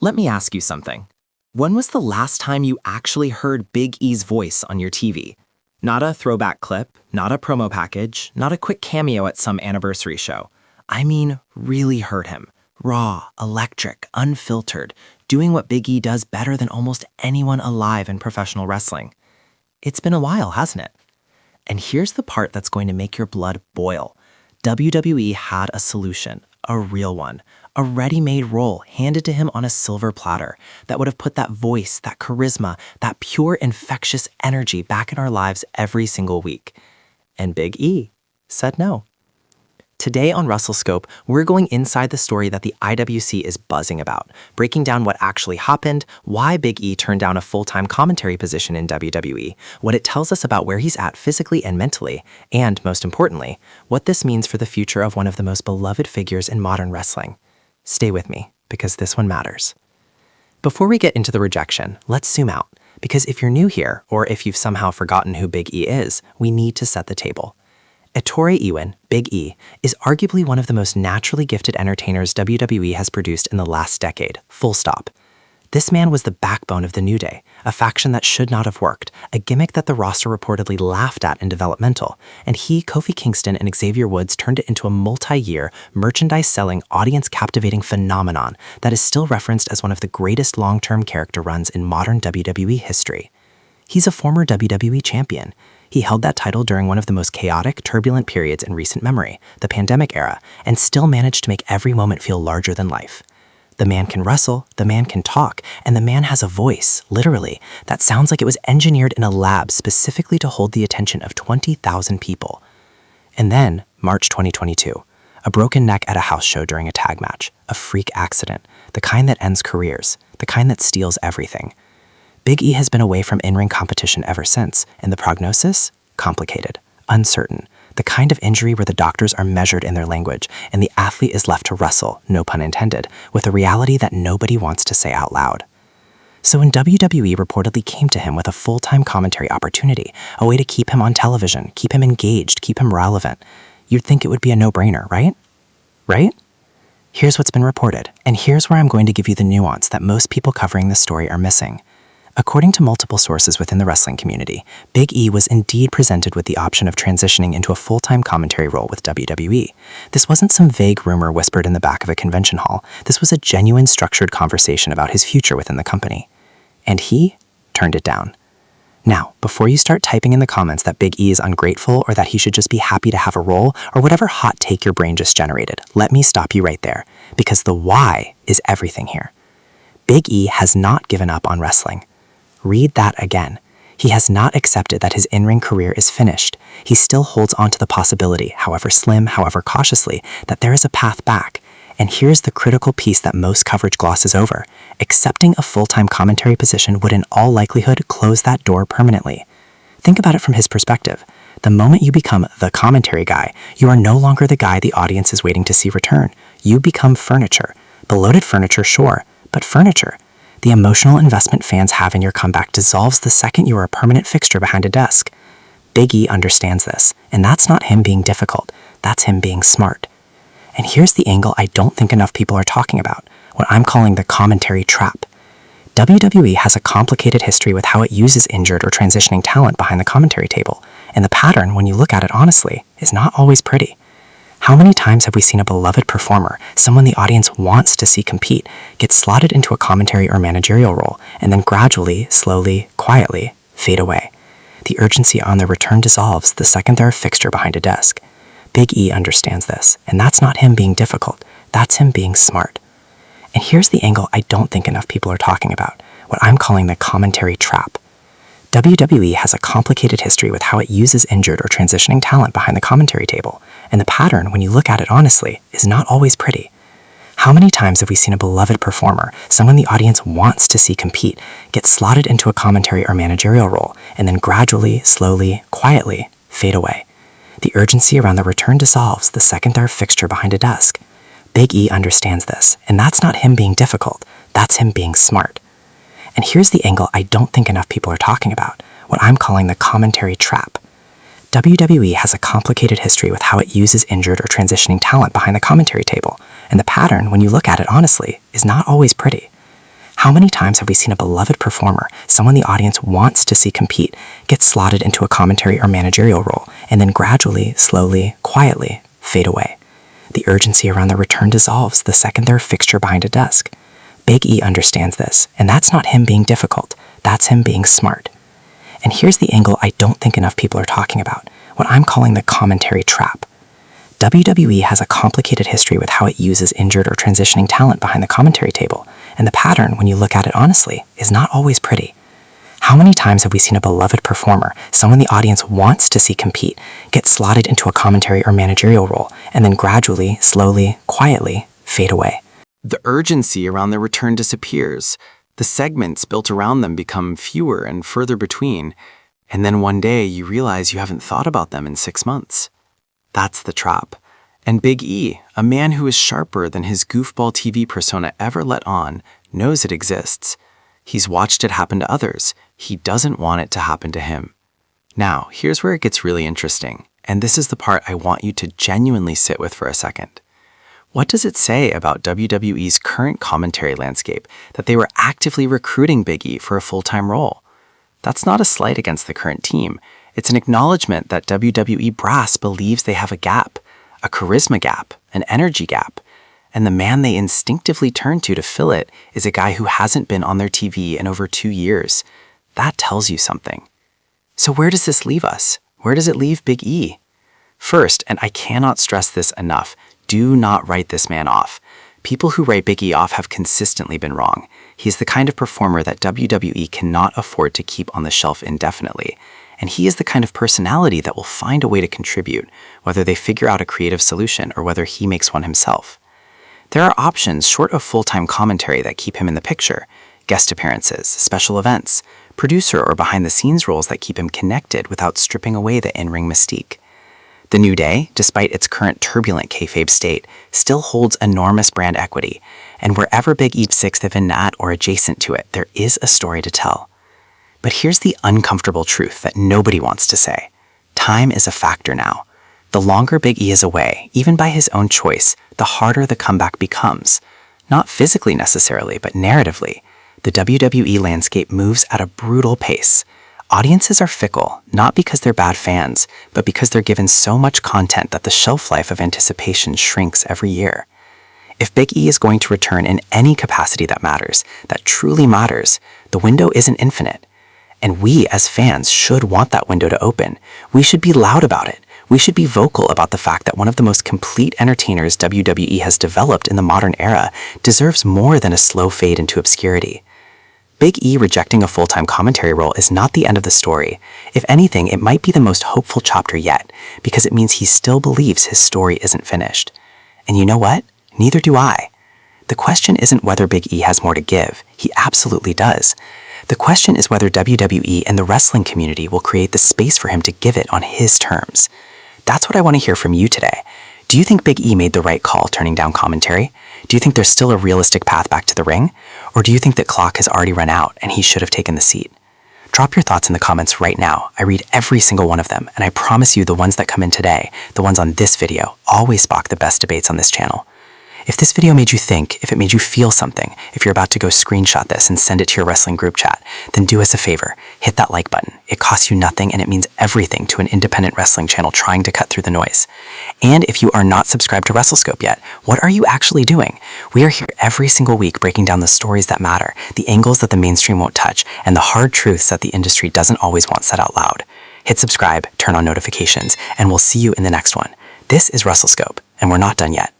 Let me ask you something. When was the last time you actually heard Big E's voice on your TV? Not a throwback clip, not a promo package, not a quick cameo at some anniversary show. I mean, really heard him. Raw, electric, unfiltered, doing what Big E does better than almost anyone alive in professional wrestling. It's been a while, hasn't it? And here's the part that's going to make your blood boil. WWE had a solution, a real one, a ready-made role handed to him on a silver platter that would have put that voice, that charisma, that pure infectious energy back in our lives every single week. And Big E said no. Today on WrestleScope, we're going inside the story that the IWC is buzzing about, breaking down what actually happened, why Big E turned down a full-time commentary position in WWE, what it tells us about where he's at physically and mentally, and, most importantly, what this means for the future of one of the most beloved figures in modern wrestling. Stay with me, because this one matters. Before we get into the rejection, let's zoom out, because if you're new here, or if you've somehow forgotten who Big E is, we need to set the table. Ettore Iwin, Big E, is arguably one of the most naturally gifted entertainers WWE has produced in the last decade, full stop. This man was the backbone of the New Day, a faction that should not have worked, a gimmick that the roster reportedly laughed at in developmental, and he, Kofi Kingston, and Xavier Woods turned it into a multi-year, merchandise-selling, audience-captivating phenomenon that is still referenced as one of the greatest long-term character runs in modern WWE history. He's a former WWE champion. He held that title during one of the most chaotic, turbulent periods in recent memory, the pandemic era, and still managed to make every moment feel larger than life. The man can wrestle, the man can talk, and the man has a voice, literally, that sounds like it was engineered in a lab specifically to hold the attention of 20,000 people. And then, March 2022, a broken neck at a house show during a tag match, a freak accident, the kind that ends careers, the kind that steals everything. Big E has been away from in-ring competition ever since, and the prognosis? Complicated, uncertain, the kind of injury where the doctors are measured in their language, and the athlete is left to wrestle, no pun intended, with a reality that nobody wants to say out loud. So when WWE reportedly came to him with a full-time commentary opportunity, a way to keep him on television, keep him engaged, keep him relevant, you'd think it would be a no-brainer, right? Right? Here's what's been reported, and here's where I'm going to give you the nuance that most people covering this story are missing. According to multiple sources within the wrestling community, Big E was indeed presented with the option of transitioning into a full-time commentary role with WWE. This wasn't some vague rumor whispered in the back of a convention hall. This was a genuine, structured conversation about his future within the company. And he turned it down. Now, before you start typing in the comments that Big E is ungrateful or that he should just be happy to have a role or whatever hot take your brain just generated, let me stop you right there, because the why is everything here. Big E has not given up on wrestling. Read that again. He has not accepted that his in-ring career is finished. He still holds on to the possibility, however slim, however cautiously, that there is a path back. And here's the critical piece that most coverage glosses over. Accepting a full-time commentary position would in all likelihood close that door permanently. Think about it from his perspective. The moment you become the commentary guy, you are no longer the guy the audience is waiting to see return. You become furniture. Bloated furniture, sure, but furniture. The emotional investment fans have in your comeback dissolves the second you are a permanent fixture behind a desk. Big E understands this, and that's not him being difficult, that's him being smart. And here's the angle I don't think enough people are talking about, what I'm calling the commentary trap. WWE has a complicated history with how it uses injured or transitioning talent behind the commentary table, and the pattern, when you look at it honestly, is not always pretty. How many times have we seen a beloved performer, someone the audience wants to see compete, get slotted into a commentary or managerial role, and then gradually, slowly, quietly, fade away? The urgency on their return dissolves the second they're a fixture behind a desk. Big E understands this, and that's not him being difficult, that's him being smart. And here's the angle I don't think enough people are talking about, what I'm calling the commentary trap. WWE has a complicated history with how it uses injured or transitioning talent behind the commentary table, and the pattern, when you look at it honestly, is not always pretty. How many times have we seen a beloved performer, someone the audience wants to see compete, get slotted into a commentary or managerial role, and then gradually, slowly, quietly, fade away? The urgency around the return dissolves the second they're a fixture behind a desk. Big E understands this, and that's not him being difficult, that's him being smart. And here's the angle I don't think enough people are talking about, what I'm calling the commentary trap. WWE has a complicated history with how it uses injured or transitioning talent behind the commentary table, and the pattern, when you look at it honestly, is not always pretty. How many times have we seen a beloved performer, someone the audience wants to see compete, get slotted into a commentary or managerial role, and then gradually, slowly, quietly fade away? The urgency around their return dissolves the second they're a fixture behind a desk. Big E understands this, and that's not him being difficult, that's him being smart. And here's the angle I don't think enough people are talking about, what I'm calling the commentary trap. WWE has a complicated history with how it uses injured or transitioning talent behind the commentary table, and the pattern, when you look at it honestly, is not always pretty. How many times have we seen a beloved performer, someone the audience wants to see compete, get slotted into a commentary or managerial role, and then gradually, slowly, quietly fade away? The urgency around their return disappears. The segments built around them become fewer and further between, and then one day you realize you haven't thought about them in 6 months. That's the trap. And Big E, a man who is sharper than his goofball TV persona ever let on, knows it exists. He's watched it happen to others. He doesn't want it to happen to him. Now, here's where it gets really interesting, and this is the part I want you to genuinely sit with for a second. What does it say about WWE's current commentary landscape that they were actively recruiting Big E for a full-time role? That's not a slight against the current team. It's an acknowledgement that WWE brass believes they have a gap, a charisma gap, an energy gap, and the man they instinctively turn to fill it is a guy who hasn't been on their TV in over 2 years. That tells you something. So where does this leave us? Where does it leave Big E? First, and I cannot stress this enough, do not write this man off. People who write Big E off have consistently been wrong. He's the kind of performer that WWE cannot afford to keep on the shelf indefinitely. And he is the kind of personality that will find a way to contribute, whether they figure out a creative solution or whether he makes one himself. There are options short of full-time commentary that keep him in the picture: guest appearances, special events, producer or behind-the-scenes roles that keep him connected without stripping away the in-ring mystique. The New Day, despite its current turbulent kayfabe state, still holds enormous brand equity, and wherever Big E sits even at or adjacent to it, there is a story to tell. But here's the uncomfortable truth that nobody wants to say. Time is a factor now. The longer Big E is away, even by his own choice, the harder the comeback becomes. Not physically necessarily, but narratively. The WWE landscape moves at a brutal pace. Audiences are fickle, not because they're bad fans, but because they're given so much content that the shelf life of anticipation shrinks every year. If Big E is going to return in any capacity that matters, that truly matters, the window isn't infinite. And we, as fans, should want that window to open. We should be loud about it. We should be vocal about the fact that one of the most complete entertainers WWE has developed in the modern era deserves more than a slow fade into obscurity. Big E rejecting a full-time commentary role is not the end of the story. If anything, it might be the most hopeful chapter yet, because it means he still believes his story isn't finished. And you know what? Neither do I. The question isn't whether Big E has more to give. He absolutely does. The question is whether WWE and the wrestling community will create the space for him to give it on his terms. That's what I want to hear from you today. Do you think Big E made the right call turning down commentary? Do you think there's still a realistic path back to the ring? Or do you think that clock has already run out and he should have taken the seat? Drop your thoughts in the comments right now. I read every single one of them, and I promise you the ones that come in today, the ones on this video, always spark the best debates on this channel. If this video made you think, if it made you feel something, if you're about to go screenshot this and send it to your wrestling group chat, then do us a favor, hit that like button. It costs you nothing and it means everything to an independent wrestling channel trying to cut through the noise. And if you are not subscribed to WrestleScope yet, what are you actually doing? We are here every single week breaking down the stories that matter, the angles that the mainstream won't touch, and the hard truths that the industry doesn't always want said out loud. Hit subscribe, turn on notifications, and we'll see you in the next one. This is WrestleScope, and we're not done yet.